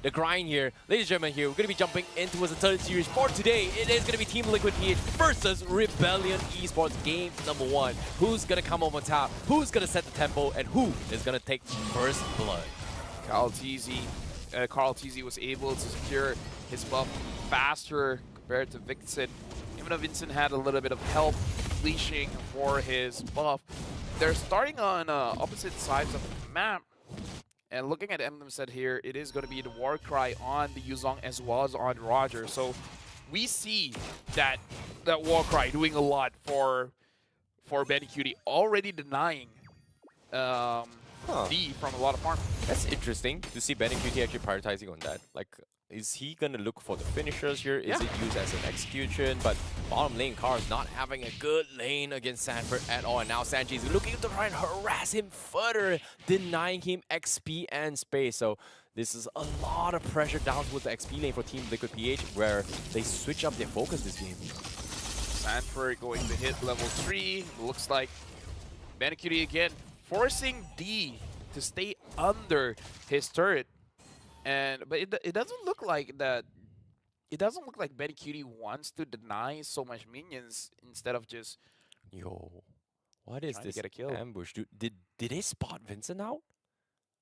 the grind here. Ladies and gentlemen, here we're going to be jumping into the third series for today. It is going to be Team Liquid PH versus Rebellion Esports game number 1. Who's going to come over top? Who's going to set the tempo? And who is going to take first blood? Carl TZ was able to secure his buff faster compared to Vincent. Even though Vincent had a little bit of help leashing for his buff, they're starting on opposite sides of the map. And looking at Emblem set here, it is going to be the war cry on the Yuzong as well as on Roger. So we see that war cry doing a lot for Benny Cutie, already denying D from a lot of farm. That's interesting to see Benny QT actually prioritizing on that. Like, is he gonna look for the finishers here? Is it used as an execution? But bottom lane Car is not having a good lane against Sanford at all. And now Sanji is looking to try and harass him further, denying him XP and space. So this is a lot of pressure down towards the XP lane for Team Liquid PH, where they switch up their focus this game. Sanford going to hit level 3. Looks like Benny Cutie again forcing D to stay under his turret. But it doesn't look like that. It doesn't look like Benny Cutie wants to deny so much minions instead of just what is this get a kill. ambush? Did they spot Vincent out?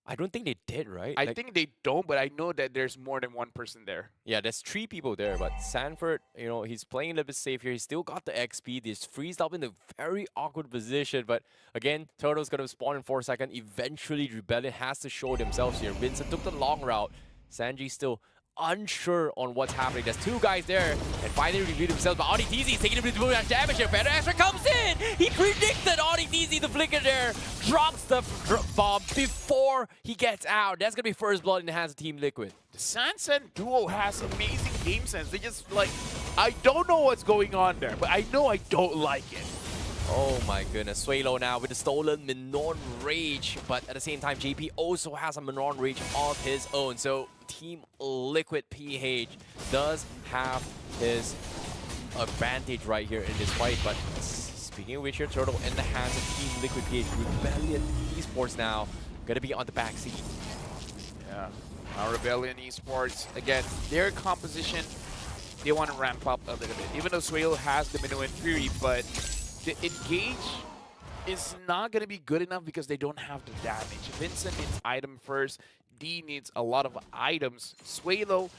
I don't think they did, right? I think they don't, but I know that there's more than one person there. Yeah, there's 3 people there, but Sanford, he's playing a little bit safe here. He's still got the XP. He's freezed up in a very awkward position, but again, Turtle's going to spawn in 4 seconds. Eventually, Rebellion has to show themselves here. Vincent took the long route. Sanji still unsure on what's happening. There's 2 guys there, and finally revealed himself. But AudiTZ is taking him to too much damage here. Better Astra comes in. He predicted AudiTZ the flicker there. Drops the bomb before he gets out. That's gonna be first blood in the hands of Team Liquid. The Sansan duo has amazing game sense. They just I don't know what's going on there, but I know I don't like it. Oh my goodness, Suelo now with the stolen Minon Rage, but at the same time, JP also has a Minon Rage of his own. So Team Liquid PH does have his advantage right here in this fight. But speaking of which, your Turtle in the hands of Team Liquid PH, Rebellion Esports now gonna be on the back seat. Yeah, now Rebellion Esports, again, their composition, they want to ramp up a little bit. Even though Suelo has the Minuet Fury, but the engage is not going to be good enough because they don't have the damage. Vincent needs item first. D needs a lot of items. Suelo,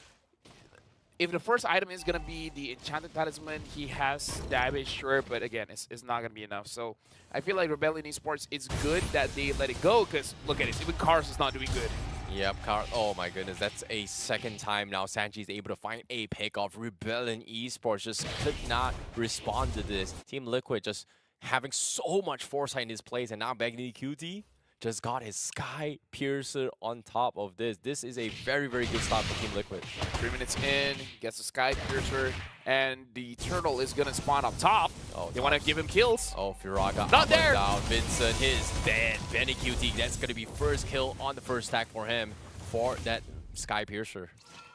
if the first item is going to be the Enchanted Talisman, he has damage, sure, but again, it's not going to be enough. So I feel like Rebellion Esports, it's good that they let it go because look at it, even Cars is not doing good. Yep, oh my goodness, that's a second time now Sanji is able to find a pick off. Rebellion Esports just could not respond to this. Team Liquid just having so much foresight in his plays, and now Benny QT just got his Sky Piercer on top of this. This is a very, very good start for Team Liquid. 3 minutes in, gets the Sky Piercer, and the Turtle is going to spawn up top. Oh, they want to give him kills. Oh, Firaga not there. Down. Vincent is dead. Benny QT, that's going to be first kill on the first stack for him for that Sky Piercer.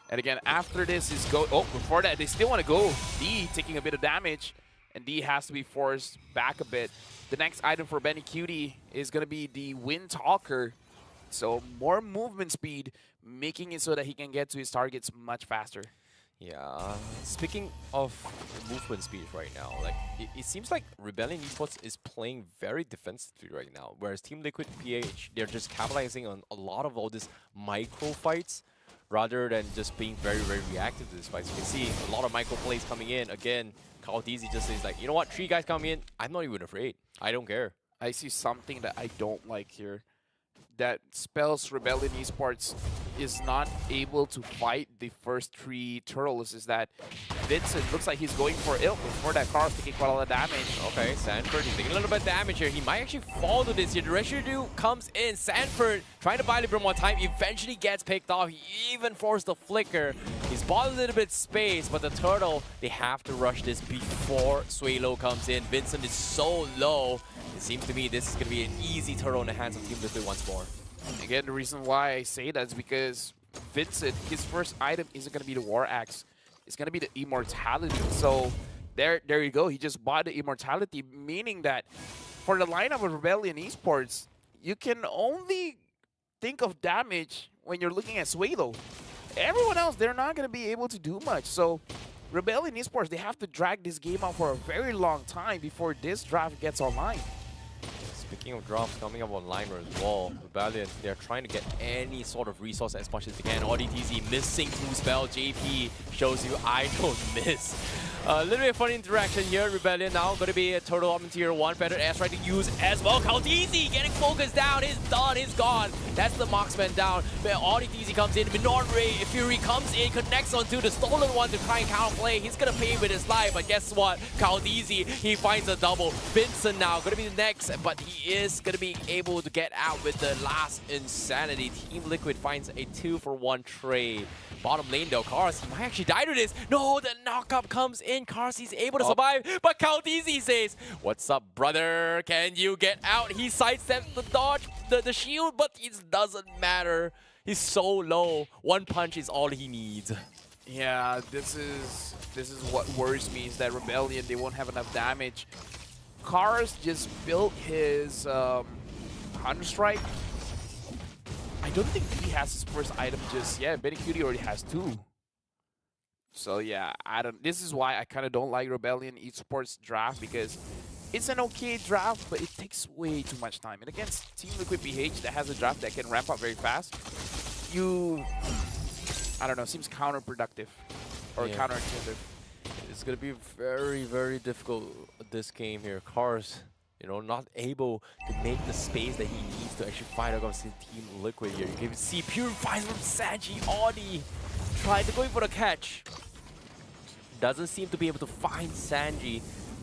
And again, after this is before that, they still want to go. D taking a bit of damage, and D has to be forced back a bit. The next item for Benny Cutie is going to be the Wind Talker. So more movement speed, making it so that he can get to his targets much faster. Yeah, speaking of movement speed right now, like it seems like Rebellion Esports is playing very defensively right now, whereas Team Liquid PH, they're just capitalizing on a lot of all these micro fights rather than just being very, very reactive to this fight. So you can see a lot of micro plays coming in. Again, AudiTZ just is like, you know what, 3 guys coming in, I'm not even afraid. I don't care. I see something that I don't like here. That spells Rebellion Esports is not able to fight the first 3 turtles. Is that Vincent looks like he's going for it before that Car's taking quite a lot of damage. Okay, Sanford, he's taking a little bit of damage here. He might actually fall to this here. The Residue comes in. Sanford trying to buy a little bit more time, eventually gets picked off. He even forced the flicker. He's bought a little bit of space, but the Turtle, they have to rush this before Suelo comes in. Vincent is so low. It seems to me this is going to be an easy Turtle in the hands of Team Liquid once more. Again, the reason why I say that is because Vincent, his first item isn't going to be the War Axe. It's going to be the Immortality. So there you go. He just bought the Immortality, meaning that for the lineup of Rebellion Esports, you can only think of damage when you're looking at Suelo. Everyone else, they're not going to be able to do much. So Rebellion Esports, they have to drag this game out for a very long time before this draft gets online. Speaking of drafts coming up online as well, Rebellion, they're trying to get any sort of resource as much as they can. ODTZ missing 2 spell. JP shows you I don't miss. A little bit of fun interaction here. Rebellion now going to be a turtle up in tier 1. Feathered Ass trying to use as well. Kaltizi getting focused down. He's done. He's gone. That's the marksman down. But ODTZ comes in. Minor Ray Fury comes in, connects onto the stolen one to try and counterplay. He's going to pay with his life. But guess what? Kaltizi, he finds a double. Vincent now going to be the next, but he is going to be able to get out with the last insanity. Team Liquid finds a 2-for-1 trade. Bottom lane though, Cars, he might actually die to this. No, the knockup comes in. Cars, he's able to survive, but Kaltizi says, "What's up, brother? Can you get out?" He sidesteps the dodge, the shield, but it doesn't matter. He's so low. One punch is all he needs. Yeah, this is what worries me, is that Rebellion, they won't have enough damage. Cars just built his Hunter Strike. I don't think he has his first item just yet. Benny Cutie already has 2. So yeah, this is why I kind of don't like Rebellion Esports draft, because it's an okay draft, but it takes way too much time. And against Team Liquid BH that has a draft that can ramp up very fast, I don't know, seems counterproductive or counterintuitive. It's going to be very, very difficult this game here. Cars, not able to make the space that he needs to actually fight against the Team Liquid here. You can see Purifies from Sanji. Audi tried to go for the catch. Doesn't seem to be able to find Sanji,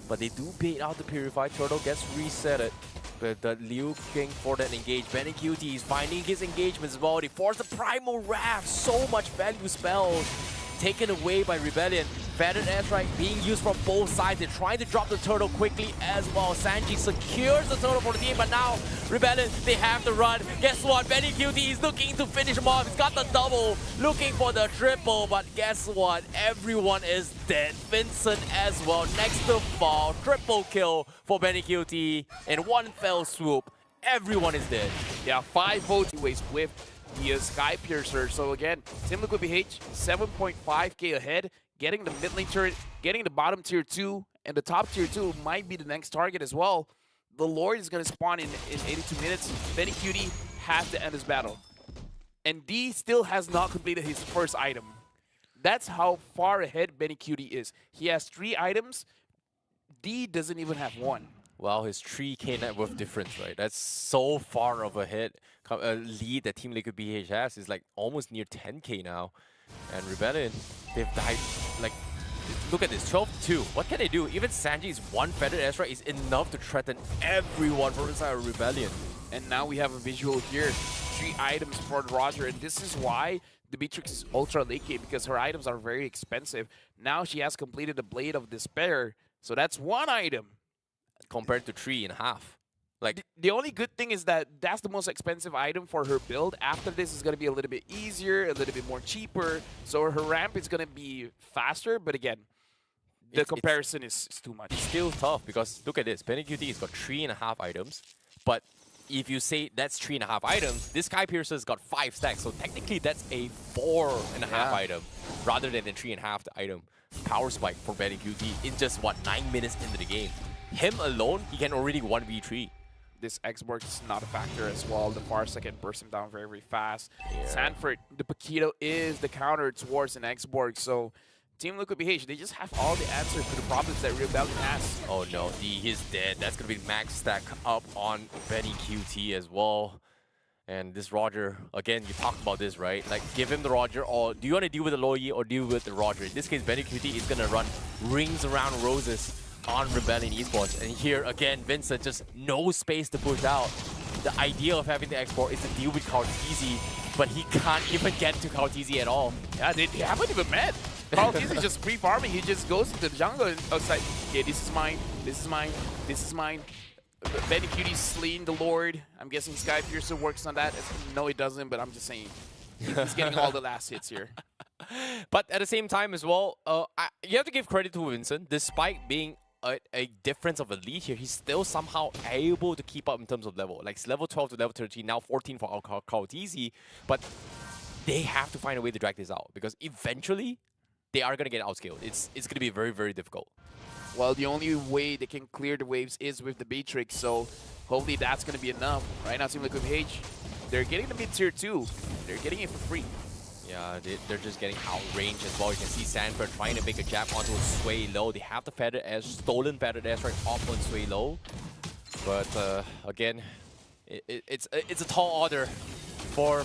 but they do bait out the Purify. Turtle gets resetted. But the looking for that engage. Benny QT is finding his engagements as well. They force the Primal Wrath. So much value spells taken away by Rebellion. Feathered Airstrike being used from both sides. They're trying to drop the turtle quickly as well. Sanji secures the turtle for the team, but now Rebellion, they have to run. Guess what? Benny QT is looking to finish him off. He's got the double, looking for the triple, but guess what? Everyone is dead. Vincent as well, next to fall. Triple kill for Benny QT in one fell swoop. Everyone is dead. Yeah, 5 votes ways with the Sky Piercer. So again, Team Liquid BH 7.5k ahead, getting the mid lane turret, getting the bottom tier 2, and the top tier 2 might be the next target as well. The Lord is going to spawn in 82 minutes. Benny Cutie has to end this battle. And D still has not completed his first item. That's how far ahead Benny Cutie is. He has 3 items. D doesn't even have 1. Well, his 3k net worth difference, right? That's so far of a lead that Team Liquid BH has. Is like almost near 10k now. And Rebellion, they've died. Like, look at this, 12-2. What can they do? Even Sanji's 1 Feathered Airstrike is enough to threaten everyone from inside of Rebellion. And now we have a visual here. 3 items for Roger, and this is why the Beatrix is ultra late game, because her items are very expensive. Now she has completed the Blade of Despair, so that's 1 item. Compared to 3.5. Like, the only good thing is that that's the most expensive item for her build. After this is going to be a little bit easier, a little bit more cheaper. So her ramp is going to be faster. But again, the comparison is too much. It's still tough because look at this. Benny QT has got 3.5 items. But if you say that's 3.5 items, this Sky Piercer's got 5 stacks. So technically that's a 4.5 item rather than a 3.5 item. Power spike for Benny QT in just, what, 9 minutes into the game. Him alone, he can already 1v3. This X-Borg is not a factor as well. The Farsa can burst him down very, very fast. Yeah. Sanford, the Paquito is the counter towards an X-Borg. So Team Liquid BH, they just have all the answers to the problems that Rebellion has. Oh no, D is dead. That's going to be max stack up on Benny QT as well. And this Roger, again, you talked about this, right? Like, give him the Roger, or do you want to deal with the Loyi or deal with the Roger? In this case, Benny QT is going to run rings around roses on Rebellion Esports. And here, again, Vincent just no space to push out. The idea of having the export is to deal with Kaltizi, but he can't even get to Kaltizi at all. Yeah, they haven't even met. Kaltizi is just pre-farming. He just goes into the jungle and outside. Okay, this is mine, this is mine, this is mine. Benny Cutie's slaying the Lord. I'm guessing Sky Piercer works on that. No, it doesn't, but I'm just saying. He's getting all the last hits here. But at the same time as well, you have to give credit to Vincent. Despite being a difference of a lead here, he's still somehow able to keep up in terms of level. Like, it's level 12 to level 13, now 14 for Kaltizi. But they have to find a way to drag this out because eventually they are going to get outscaled. It's going to be very, very difficult. Well, the only way they can clear the waves is with the Beatrix, so hopefully that's going to be enough. Right now, Team Liquid H, they're getting the mid-tier 2. They're getting it for free. Yeah, they're just getting outranged as well. You can see Sanford trying to make a jab onto a Sway Low. They have the Feathered Edge, stolen Feathered Edge right off on Sway Low. But again, it's a tall order for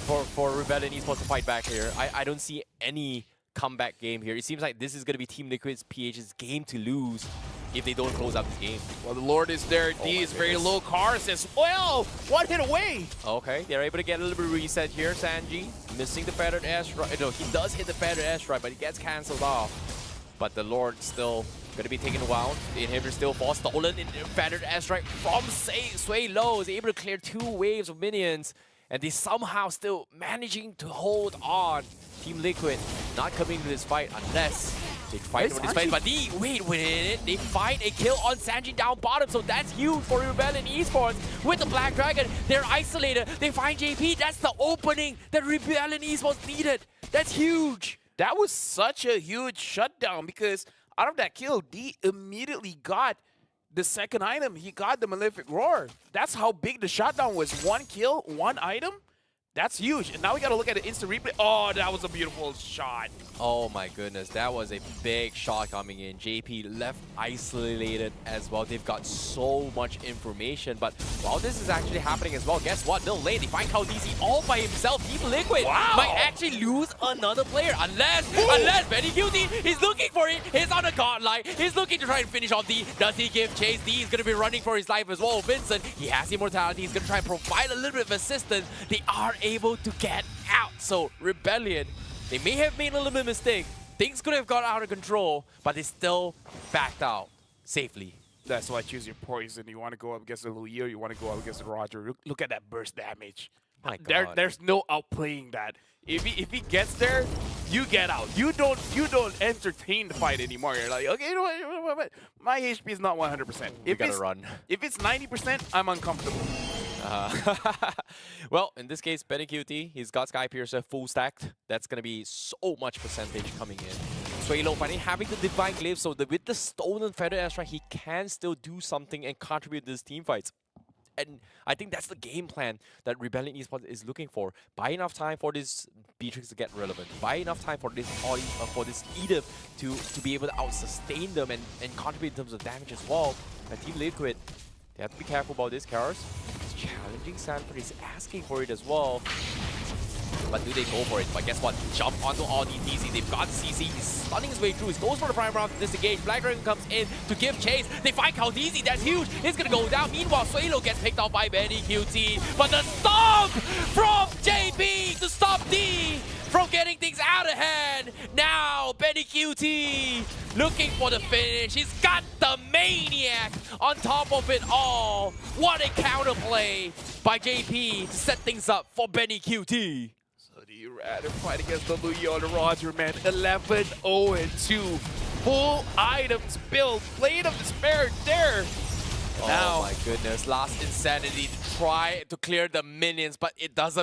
Rebellion Esports to fight back here. I don't see any comeback game here. It seems like this is going to be Team Liquid's PH's game to lose if they don't close out this game. Well, the Lord is there. D is very low. Car says, well, one hit away. Okay, they're able to get a little bit of reset here. Sanji missing the Feathered Edge. No, he does hit the Feathered Edge, right, but he gets cancelled off. But the Lord still going to be taken down. The inhibitor still falls. Stolen in Feathered Edge, right, from Sway Low. Is able to clear 2 waves of minions. And they somehow still managing to hold on. Team Liquid not coming to this fight unless they fight for this fight. But wait a minute. They find a kill on Sanji down bottom. So that's huge for Rebellion Esports. With the Black Dragon, they're isolated. They find JP. That's the opening that Rebellion Esports needed. That's huge. That was such a huge shutdown because out of that kill, D immediately got the second item. He got the Malefic Roar. That's how big the shutdown was. 1 kill, 1 item. That's huge. And now we got to look at the instant replay. Oh, that was a beautiful shot. Oh my goodness, that was a big shot coming in. JP left isolated as well. They've got so much information, but while this is actually happening as well, guess what? Middle lane, they find Khaleesi all by himself. Team Liquid might actually lose another player unless Benny QT is looking for it. He's on a godlike. He's looking to try and finish off D. Does he give chase? D is going to be running for his life as well. Vincent, he has immortality. He's going to try and provide a little bit of assistance. They are able to get out. So Rebellion, they may have made a little bit of mistake. Things could have got out of control, but they still backed out safely. That's why choose your poison. You want to go up against the Louis or you want to go up against the Roger. Look at that burst damage. My God. There's no outplaying that. If he gets there, you get out. You don't entertain the fight anymore. You're like, okay, you know what? My HP is not 100%. You gotta run. If it's 90%, I'm uncomfortable. Well, in this case, Benny QT, he's got Sky Piercer full stacked. That's going to be so much percentage coming in. Sway Low finally having the Divine Glaive, so with the stolen Feather Astra, he can still do something and contribute to this team fights. And I think that's the game plan that Rebellion Esports is looking for. Buy enough time for this Beatrix to get relevant. Buy enough time for this Edith to be able to out-sustain them and contribute in terms of damage as well. And Team Liquid, they have to be careful about this. Karos is challenging Sanford. He's asking for it as well. But do they go for it? But guess what? Jump onto all these DZ. They've got CC. He's stunning his way through. He goes for the prime round to disengage. Black Dragon comes in to give chase. They find Khaleesi. That's huge. It's going to go down. Meanwhile, Sway Low gets picked off by Benny QT. But the stomp from JP to stop D from getting things out of hand. Now, Benny QT looking for the finish. He's got the Maniac on top of it all. What a counterplay by JP to set things up for Benny QT. So do you rather fight against the Louis or the Roger, man? 11-0-2. Full items build. Blade of Despair there. Oh my goodness. Last Insanity to try to clear the minions, but it doesn't